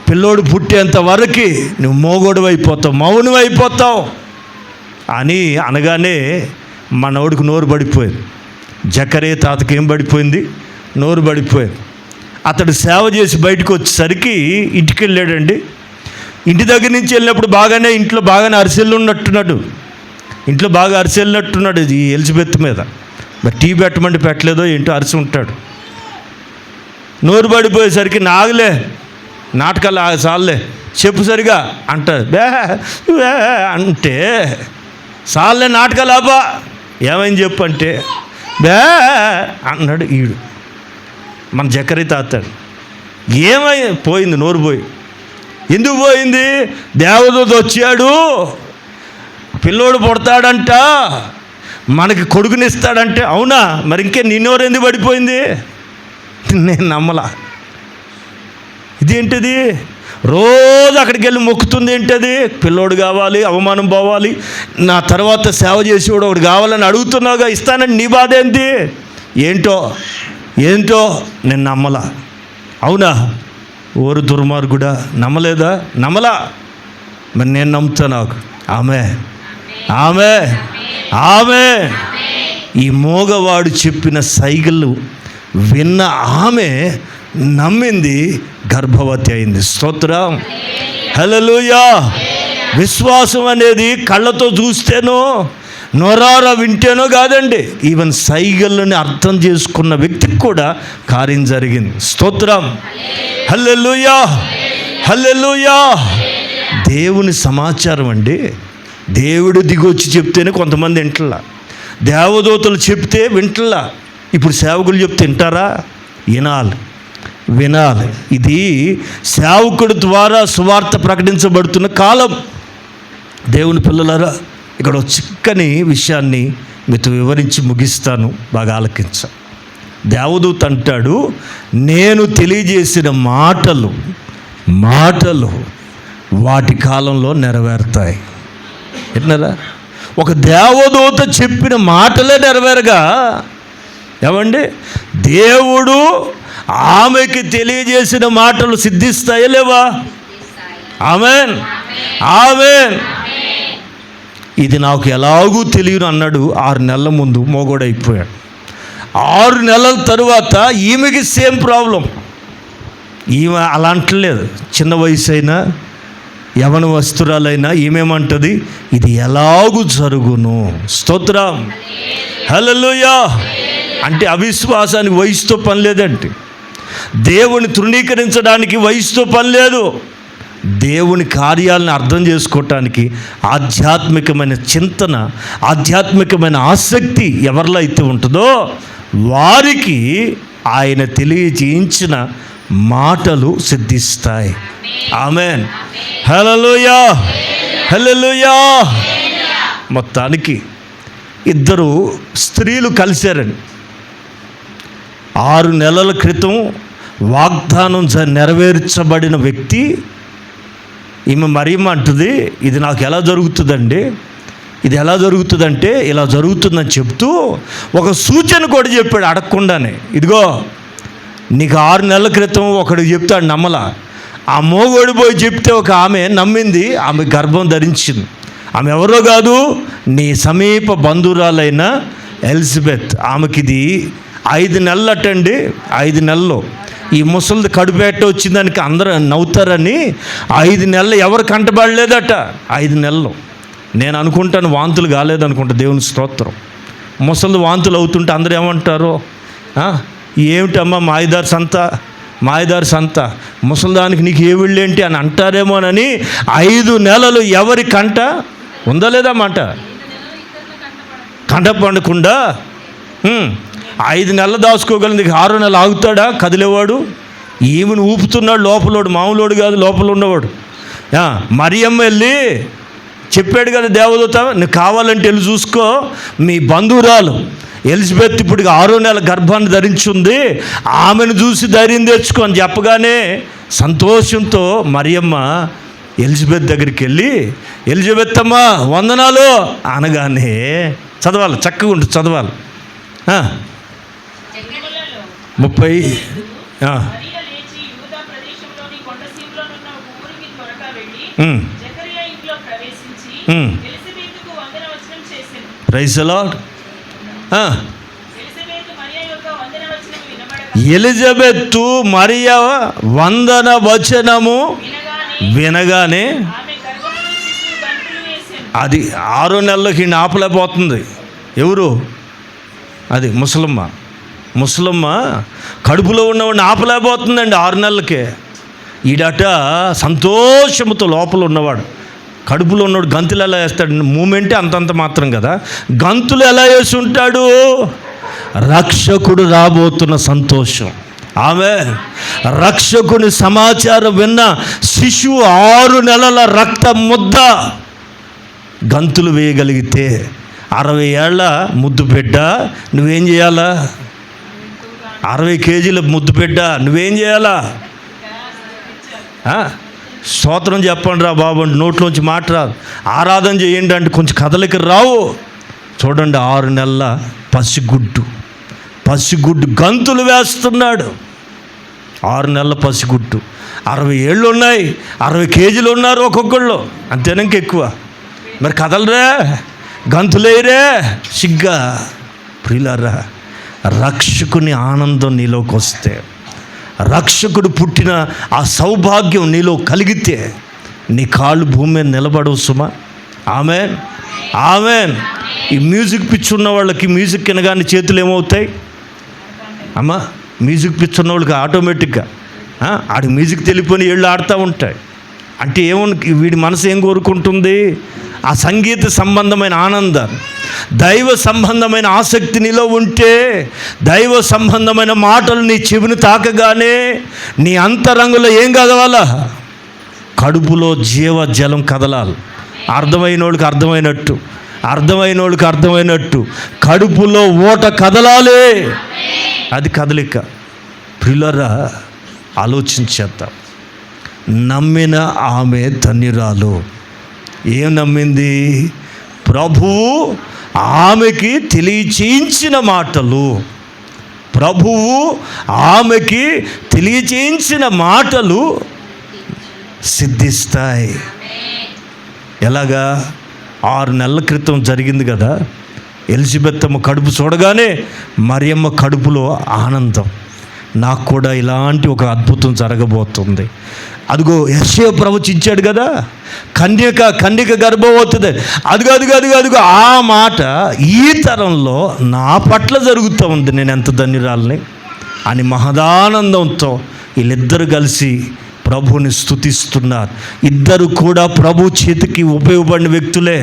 పిల్లోడు పుట్టేంత వరకు నువ్వు మోగోడు అయిపోతావు, మౌనం అయిపోతావు అని అనగానే మనోడికి నోరు పడిపోయింది. జకరియా తాతకి ఏం పడిపోయింది? నోరు పడిపోయింది. అతడు సేవ చేసి బయటకు వచ్చేసరికి ఇంటికి వెళ్ళాడండి. ఇంటి దగ్గర నుంచి వెళ్ళినప్పుడు ఇంట్లో బాగానే అరిసెళ్ళున్నట్టున్నాడు. ఇంట్లో బాగా అరిసెళ్ళినట్టున్నాడు ఈ ఎలిజబెత్ మీద. మరి టీ పెట్టమంటే పెట్టలేదో ఏంటో అరిసి ఉంటాడు. నోరు పడిపోయేసరికి నాగులే, నాటకాలు సాల్లే, చెప్పు సరిగా అంటారు. బే అంటే సాల్లే నాటకాలు ఆపా, ఏమైంది చెప్పు అంటే బే అన్నాడు ఈడు. మన జకరియా తాతాడు. పోయింది నోరు పోయి. ఎందుకు పోయింది? దేవదూత వచ్చాడు, పిల్లోడు పుడతాడంట, మనకి కొడుకునిస్తాడంటే. అవునా? మరి ఇంకే నీ నోరు ఎందుకు పడిపోయింది? నేను నమ్మలా. ఇదేంటిది? రోజు అక్కడికి వెళ్ళి మొక్కుతుంది ఏంటది? పిల్లోడు కావాలి, అవమానం పోవాలి, నా తర్వాత సేవ చేసేవాడు ఒకటి కావాలని అడుగుతున్నావుగా, ఇస్తానండి. నీ బాధ ఏంటి? ఏంటో నేను నమ్మలా. అవునా? ఓరు దుర్మార్గుడా, నమ్మలేదా? నమ్మలా. మరి నేను నమ్ముతా. నాకు ఆమె ఈ మోగవాడు చెప్పిన సైగలు విన్న ఆమె నమ్మింది, గర్భవతి అయింది. స్తోత్రం, హల్లెలూయా. విశ్వాసం అనేది కళ్ళతో చూస్తేనో నోరారా వింటేనో కాదండి, ఈవెన్ సైగళ్ళని అర్థం చేసుకున్న వ్యక్తికి కూడా కార్యం జరిగింది. స్తోత్రం, హల్లెలూయా, హల్లెలూయా. దేవుని సమాచారం అండి. దేవుడు దిగొచ్చి చెప్తేనే కొంతమంది వింటలా, దేవదూతలు చెప్తే వింటలా. ఇప్పుడు సేవకులు చెప్తే వింటారా? వినాలి. ఇది సేవకుడి ద్వారా సువార్త ప్రకటించబడుతున్న కాలం. దేవుని పిల్లలారా, ఇక్కడ ఒక చిక్కని విషయాన్ని మీతో వివరించి ముగిస్తాను, బాగా ఆలకించ. దేవదూత అంటాడు, నేను తెలియజేసిన మాటలు వాటి కాలంలో నెరవేరుతాయి. విన్నారా? ఒక దేవదూత చెప్పిన మాటలే నెరవేరగా ఏమండి, దేవుడు ఆమెకి తెలియజేసిన మాటలు సిద్ధిస్తాయా లేవా? ఆమేన్, ఆమేన్. ఇది నాకు ఎలాగూ తెలియను అన్నాడు. 6 నెలల ముందు మోగోడైపోయాడు. 6 నెలల తరువాత ఈమెకి సేమ్ ప్రాబ్లం. ఈమె అలా అంటలేదు. చిన్న వయసు అయినా యవన వస్తురాలైనా ఈమెమంటది, ఇది ఎలాగూ జరుగును. స్తోత్రం, హల్లెలూయా. అంటే అవిశ్వాసానికి వయసుతో పని లేదంటే, దేవుని తృణీకరించడానికి వయసుతో పని లేదు. దేవుని కార్యాలను అర్థం చేసుకోవటానికి ఆధ్యాత్మికమైన చింతన, ఆధ్యాత్మికమైన ఆసక్తి ఎవరిలో అయితే ఉంటుందో వారికి ఆయన తెలియజేయించిన మాటలు సిద్ధిస్తాయి. ఆమేన్, హల్లెలూయా, హల్లెలూయా. మొత్తానికి 2 స్త్రీలు కలిశారండి. 6 నెలల క్రితం వాగ్దానం నెరవేర్చబడిన వ్యక్తి ఈమె మరియమ్మ అంటుంది, ఇది నాకు ఎలా జరుగుతుందండి, ఇది ఎలా జరుగుతుందంటే ఇలా జరుగుతుందని చెప్తూ ఒక సూచన కూడా చెప్పాడు అడగకుండానే. ఇదిగో నీకు 6 నెలల క్రితం ఒకడు చెప్తాడు, నమ్మలా. ఆ మోగోడు పోయి చెప్తే ఒక ఆమె నమ్మింది, ఆమె గర్భం ధరించింది. ఆమె ఎవరో కాదు, నీ సమీప బంధువురాలైన ఎలిజబెత్. ఆమెకి ఇది 5 నెలలు అటండి. 5 నెలలు ఈ ముసలిది కడుపేట వచ్చిందానికి అందరూ నవ్వుతారని 5 నెలలు ఎవరు కంటబడలేదట. 5 నెలలు. నేను అనుకుంటాను వాంతులు కాలేదనుకుంటా. దేవుని స్తోత్రం. ముసలిది వాంతులు అవుతుంటే అందరూ ఏమంటారు, ఏమిటమ్మా మాయదారి సంత ముసలిదానికి నీకు ఏ వీళ్ళేంటి అని అంటారేమోనని 5 నెలలు ఎవరి కంట ఉందా లేదా మాట కంట పండకుండా 5 నెలలు దాచుకోగలింది. 6 నెలలు ఆగుతాడా కదిలేవాడు? ఈమెను ఊపుతున్నాడు లోపలోడు, మామూలోడు కాదు, లోపల ఉన్నవాడు. మరియమ్మ వెళ్ళి చెప్పాడు కదా దేవదూత, నీకు కావాలంటే వెళ్ళి చూసుకో, మీ బంధువురాలు ఎలిజబెత్ ఇప్పుడు 6వ నెల గర్భాన్ని ధరించుంది, ఆమెను చూసి ధైర్యం తెచ్చుకో అని చెప్పగానే సంతోషంతో మరియమ్మ ఎలిజబెత్ దగ్గరికి వెళ్ళి, ఎలిజబెత్ అమ్మ వందనాలు అనగానే చదవాలి, చక్కగా ఉంటుంది చదవాలి. 30 ప్రైజ్ ది లార్డ్. ఎలిజబెత్తు మరియ వందన వచనము వినగానే అది 6 నెలలకి ఆపలేకపోతుంది. ఎవరు? అది ముసలమ్మ కడుపులో ఉన్నవాడిని ఆపలేకపోతుందండి 6 నెలలకే. ఈడట సంతోషంతో లోపల ఉన్నవాడు, కడుపులో ఉన్నవాడు గంతులు ఎలా వేస్తాడు? మూమెంటే అంతంత మాత్రం కదా, గంతులు ఎలా వేసి ఉంటాడు? రక్షకుడు రాబోతున్న సంతోషం. ఆమె రక్షకుని సమాచారం విన్న శిశువు 6 నెలల రక్త ముద్ద గంతులు వేయగలిగితే 60 ఏళ్ల ముద్దు బిడ్డ నువ్వేం చేయాలా? 60 కేజీల ముద్దు బిడ్డ నువ్వేం చేయాలా? స్తోత్రం చెప్పండి రా బాబు అంటే నోట్లోంచి మాట రాదు. ఆరాధన చేయండి అంటే కొంచెం కదలిక రావు. చూడండి 6 నెలల పసిగుడ్డు గంతులు వేస్తున్నాడు. 6 నెలల పసిగుడ్డు. 60 ఏళ్ళు ఉన్నాయి, 60 కేజీలు ఉన్నారు ఒక్కొక్కళ్ళు, అంతేనా ఇంకెక్కువ. మరి కదలరే, గంతులేరే, సిగ్గా. ప్రియులారా, రక్షకుని ఆనందం నీలోకి వస్తే, రక్షకుడు పుట్టిన ఆ సౌభాగ్యం నీలో కలిగితే నీ కాళ్ళు భూమి మీద నిలబడవు సుమా. Amen, amen. ఈ మ్యూజిక్ పిచ్చి ఉన్న వాళ్ళకి మ్యూజిక్ వినగానే చేతులు ఏమవుతాయి అమ్మా? మ్యూజిక్ పిచ్చి ఉన్న వాళ్ళకి ఆటోమేటిక్గా ఆడి మ్యూజిక్ తెలిపోని ఏళ్ళు ఆడుతూ ఉంటాయి. అంటే వీడి మనసు ఏం కోరుకుంటుంది? ఆ సంగీత సంబంధమైన ఆనందం, దైవ సంబంధమైన ఆసక్తి నీలో ఉంటే, దైవ సంబంధమైన మాటలు నీ చెవిని తాకగానే నీ అంతరంగంలో ఏం కదవాలా? కడుపులో జీవజలం కదలాలి. అర్థమైన వాళ్ళకి అర్థమైనట్టు కడుపులో ఓట కదలాలి. అది కదలిక. ప్రియులారా, ఆలోచించేద్దాం. నమ్మిన ఆమె ధన్యురాలు. ఏం నమ్మింది? ప్రభువు ఆమెకి తెలియచేయించిన మాటలు. ప్రభువు ఆమెకి తెలియచేయించిన మాటలు సిద్ధిస్తాయి. ఎలాగా? 6 నెలల క్రితం జరిగింది కదా. ఎలిజబెత్తమ్మ కడుపు చూడగానే మరియమ్మ కడుపులో ఆనందం. నాకు కూడా ఇలాంటి ఒక అద్భుతం జరగబోతుంది. అదిగో యెషయా ప్రవచించాడు కదా, కన్యక గర్భవతి. అదిగో ఆ మాట ఈ తరంలో నా పట్ల జరుగుతూ ఉంది. నేను ఎంత ధన్యురాలని అని మహదానందంతో వీళ్ళిద్దరు కలిసి ప్రభుని స్తుతిస్తున్నారు. ఇద్దరు కూడా ప్రభు చేతికి ఉపయోగపడిన వ్యక్తులే.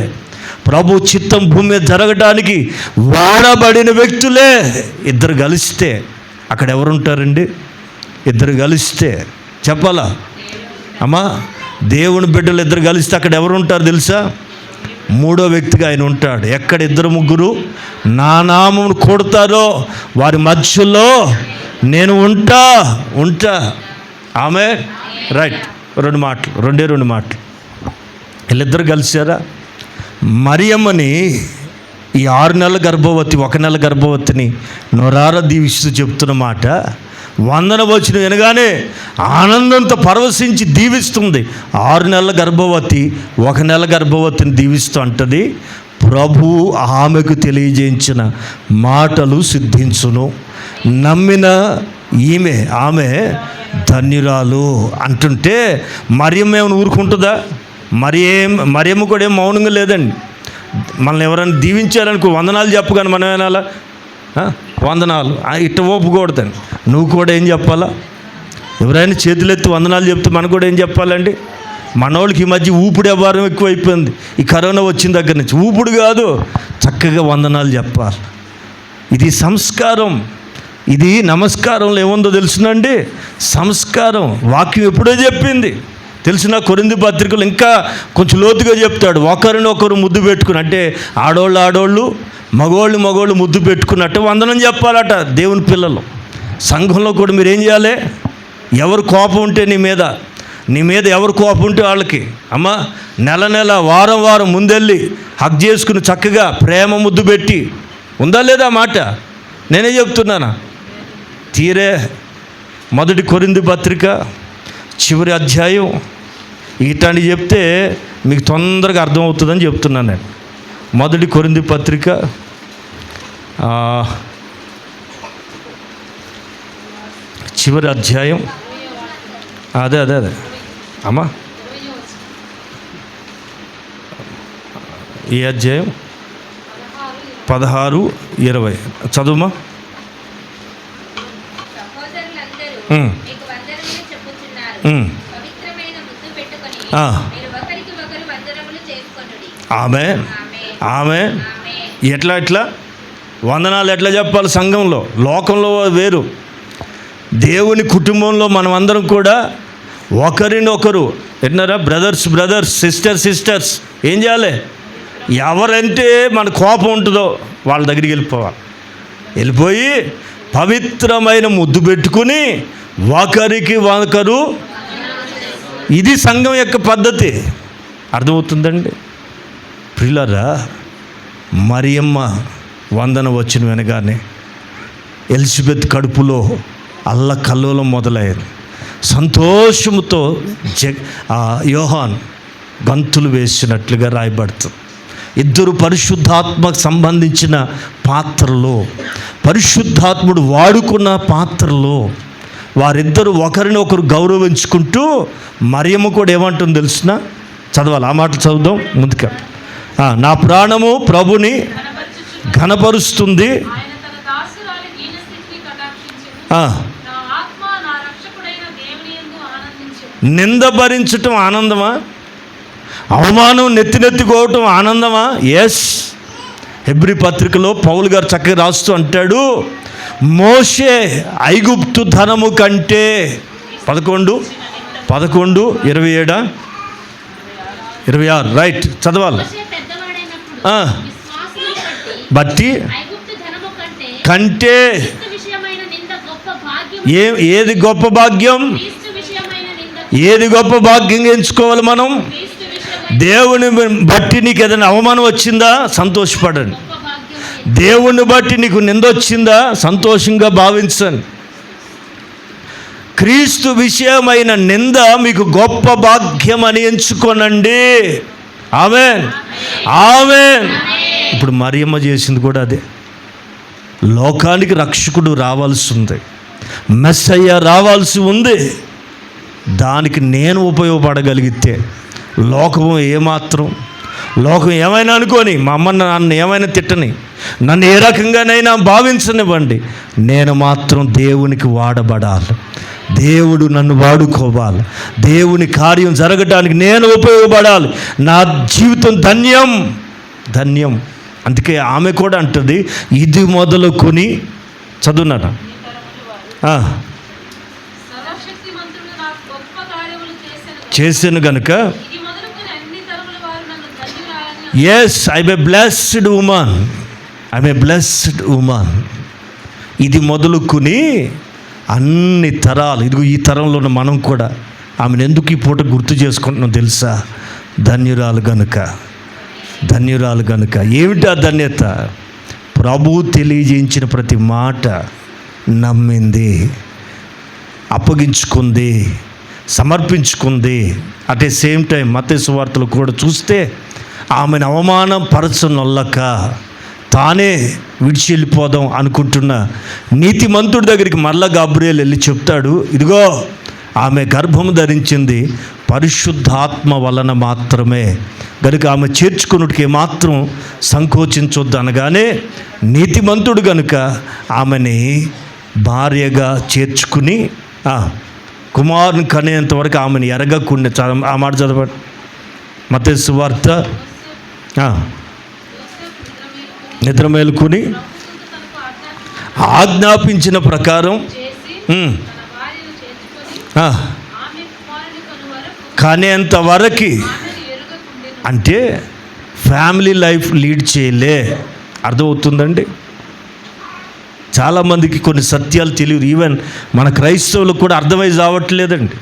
ప్రభు చిత్తం భూమి మీద జరగడానికి వాడబడిన వ్యక్తులే. ఇద్దరు కలిస్తే అక్కడ ఎవరుంటారండి? ఇద్దరు కలిస్తే చెప్పాలా అమ్మా? దేవుని బిడ్డలు ఇద్దరు కలిస్తే అక్కడ ఎవరు ఉంటారు తెలుసా? 3వ వ్యక్తిగా ఆయన ఉంటాడు. ఎక్కడ 2-3 నా నామమును కొడతారో వారి మధ్యలో నేను ఉంటా. ఆమె రైట్. 2 మాటలు. వీళ్ళిద్దరు కలిసారా? మరియమ్మని ఈ 6 నెలల గర్భవతి, 1 నెల గర్భవతిని నొరార దీవిస్తూ చెప్తున్న మాట, వందనవచనం వినగానే ఆనందంతో పరవశించి దీవిస్తుంది. 6 నెలల గర్భవతి 1 నెల గర్భవతిని దీవిస్తూ అంటది, ప్రభు ఆమెకు తెలియజేయించిన మాటలు సిద్ధించును. నమ్మిన ఆమె ధన్యురాలు అంటుంటే మరియమ్మ ఏమైనా ఊరుకుంటుందా? మరియమ్మ కూడా ఏం మౌనంగా లేదండి. మనల్ని ఎవరైనా దీవించారనుకో వందనాలు చెప్పగానే మనం ఏనాలా? వందనాలు ఇట్ట ఒప్పుకూడదండి. నువ్వు కూడా ఏం చెప్పాలా? ఎవరైనా చేతులెత్తి వందనాలు చెప్తే మనం కూడా ఏం చెప్పాలండి? మనోళ్ళకి ఈ మధ్య ఊపిడి వ్యవహారం ఎక్కువైపోయింది. ఈ కరోనా వచ్చిన దగ్గర నుంచి ఊపిడి కాదు, చక్కగా వందనాలు చెప్పాలి. ఇది సంస్కారం. ఇది నమస్కారంలో ఏముందో తెలుసునండి? సంస్కారం. వాక్యం ఎప్పుడో చెప్పింది తెలిసిన కొరింథీ పత్రికలు ఇంకా కొంచెం లోతుగా చెప్తాడు. ఒకరినొకరు ముద్దు పెట్టుకుని, అంటే ఆడోళ్ళు మగోళ్ళు ముద్దు పెట్టుకున్నట్టు వందనం చెప్పాలట దేవుని పిల్లలు. సంఘంలో కూడా మీరు ఏం చేయాలి? ఎవరు కోపం ఉంటే నీ మీద ఎవరు కోపం ఉంటే వాళ్ళకి అమ్మా నెల వారం ముందెళ్ళి హగ్ చేసుకుని చక్కగా ప్రేమ ముద్దు పెట్టి ఉందా లేదా మాట? నేనే చెప్తున్నానా? తీరే 1 కొరింథీ పత్రిక చివరి అధ్యాయం ఇట్లాంటి చెప్తే మీకు తొందరగా అర్థమవుతుందని చెప్తున్నాను నేను. 1 కొరింథీ పత్రిక చివరి అధ్యాయం అదే అమ్మా, ఈ అధ్యాయం 16-20 చదువుమా. ఆమె ఎట్లా వందనాలు ఎట్లా చెప్పాలి? సంఘంలో, లోకంలో వేరు, దేవుని కుటుంబంలో మనం అందరం కూడా ఒకరినొకరు ఎన్నారా బ్రదర్స్ సిస్టర్స్ ఏం చేయాలి? ఎవరంటే మన కోపం ఉంటుందో వాళ్ళ దగ్గరికి వెళ్ళిపోయి పవిత్రమైన ముద్దు పెట్టుకుని ఒకరికి ఒకరు. ఇది సంఘం యొక్క పద్ధతి. అర్థమవుతుందండి ప్రియులారా? మరియమ్మ వందనవచనం వినగానే ఎలిజబెత్ కడుపులో అల్లకల్లోలం మొదలయ్యారు. సంతోషముతో యోహాన్ గంతులు వేసినట్లుగా రాయబడుతుంది. 2 పరిశుద్ధాత్మకు సంబంధించిన పాత్రలో, పరిశుద్ధాత్ముడు వాడుకున్న పాత్రలో వారిద్దరూ ఒకరినొకరు గౌరవించుకుంటూ, మరియమ్మ కూడా ఏమంటుంది తెలుసునా? చదవాలి, ఆ మాట చదువుదాం ముందుగా. నా ప్రాణము ప్రభుని ఘనపరుస్తుంది. నింద భరించటం ఆనందమా? అవమానం నెత్తినెత్తుకోవటం ఆనందమా? ఎస్. హెబ్రీ పత్రికలో పౌలు గారు చక్కగా రాస్తూ అంటాడు, మోషే ఐగుప్తు ధనము కంటే 11:27-26 రైట్ చదవాలి. బట్టి కంటే ఏది గొప్ప భాగ్యం? ఏది గొప్ప భాగ్యంగా ఎంచుకోవాలి మనం? దేవుని బట్టి నీకు ఏదైనా అవమానం వచ్చిందా? సంతోషపడండి. దేవుని బట్టి నీకు నింద వచ్చిందా? సంతోషంగా భావించండి. క్రీస్తు విషయమైన నింద మీకు గొప్ప భాగ్యం అని ఎంచుకోనండి. ఆమేన్, ఆమేన్. ఇప్పుడు మరియమ్మ చేసింది కూడా అదే. లోకానికి రక్షకుడు రావాల్సి ఉంది, మెస్సయ్య రావాల్సి ఉంది. దానికి నేను ఉపయోగపడగలిగితే లోకం ఏమైనా అనుకోని, మా అమ్మ నన్ను ఏమైనా తిట్టని, నన్ను ఏ రకంగానైనా భావించనివ్వండి, నేను మాత్రం దేవునికి వాడబడాలి. దేవుడు నన్ను వాడుకోవాలి. దేవుని కార్యం జరగటానికి నేను ఉపయోగపడాలి. నా జీవితం ధన్యం, ధన్యం. అందుకే ఆమె కూడా అంటుంది, ఇది మొదలుకొని చదువున్నారా చేశాను గనుక yes I'm a blessed woman, I'm a blessed woman. ఇది మొదలుకొని అన్ని తరాలు, ఇదిగో ఈ తరంలో ఉన్న మనం కూడా ఆమెను ఎందుకు ఈ పూట గుర్తు చేసుకుంటున్నాం తెలుసా? ధన్యురాలు గనుక, ధన్యురాలు గనుక. ఏమిటి ఆ ధన్యత? ప్రభువు తెలియజేయించిన ప్రతి మాట నమ్మింది, అప్పగించుకుంది, సమర్పించుకుంది. అట్ ఏ సేమ్ టైం మత్తయి సువార్తలు కూడా చూస్తే ఆమెను అవమానపరచనొల్లక తానే విడిచి వెళ్ళిపోదాం అనుకుంటున్న నీతిమంతుడి దగ్గరికి మరలా గాబ్రియేలు వెళ్ళి చెప్తాడు, ఇదిగో ఆమె గర్భము ధరించింది పరిశుద్ధాత్మ వలన మాత్రమే, గనుక ఆమె చేర్చుకున్నట్టుకి మాత్రం సంకోచించొద్దు అనగానే నీతిమంతుడు గనుక ఆమెని భార్యగా చేర్చుకుని కుమారుని కనేంత వరకు ఆమెను ఎరగకుండా, ఆ మాట చదవండి మత్తయి సువార్త. నిద్ర మేలుకుని ఆజ్ఞాపించిన ప్రకారం కనేంత వరకు, అంటే ఫ్యామిలీ లైఫ్ లీడ్ చేయలే. అర్థమవుతుందండి? చాలామందికి కొన్ని సత్యాలు తెలియదు. ఈవెన్ మన క్రైస్తవులకు కూడా అర్థమై కావట్లేదండి.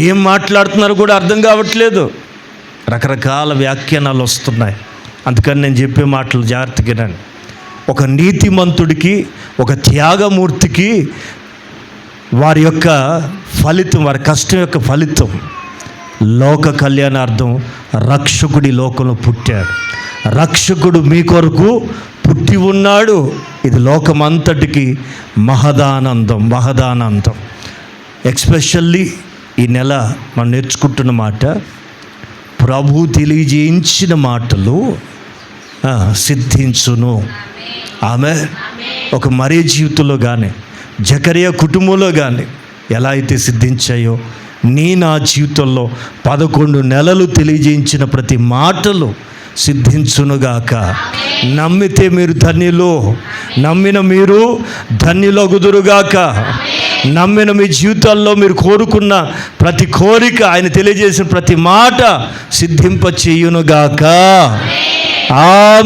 ఏం మాట్లాడుతున్నారో కూడా అర్థం కావట్లేదు. రకరకాల వ్యాఖ్యానాలు వస్తున్నాయి. అందుకని నేను చెప్పే మాటలు జాగ్రత్తగా వినండి. ఒక నీతిమంతుడికి, ఒక త్యాగమూర్తికి వారి యొక్క ఫలితం, వారి కష్టం యొక్క ఫలితం లోక కళ్యాణార్థం రక్షకుడి లోకంలో పుట్టాడు. రక్షకుడు మీ కొరకు పుట్టి ఉన్నాడు. ఇది లోకమంతటికి మహదానందం, మహదానందం. ఎస్పెషల్లీ ఈ నెల మనం నేర్చుకుంటున్న మాట, ప్రభు తెలియజేయించిన మాటలు సిద్ధించును. ఆమె ఒక మరీ జీవితంలో కానీ, జకరియా కుటుంబంలో కానీ ఎలా అయితే సిద్ధించాయో, నా జీవితంలో 11 నెలలు తెలియజేయించిన ప్రతి మాటలు సిద్ధించునుగాక. నమ్మితే మీరు ధన్యులు, నమ్మిన మీరు ధన్యులగుదురుగాక. నమ్మిన మీ జీవితాల్లో మీరు కోరుకున్న ప్రతి కోరిక, ఆయన తెలియజేసిన ప్రతి మాట సిద్ధింప చేయునుగాక.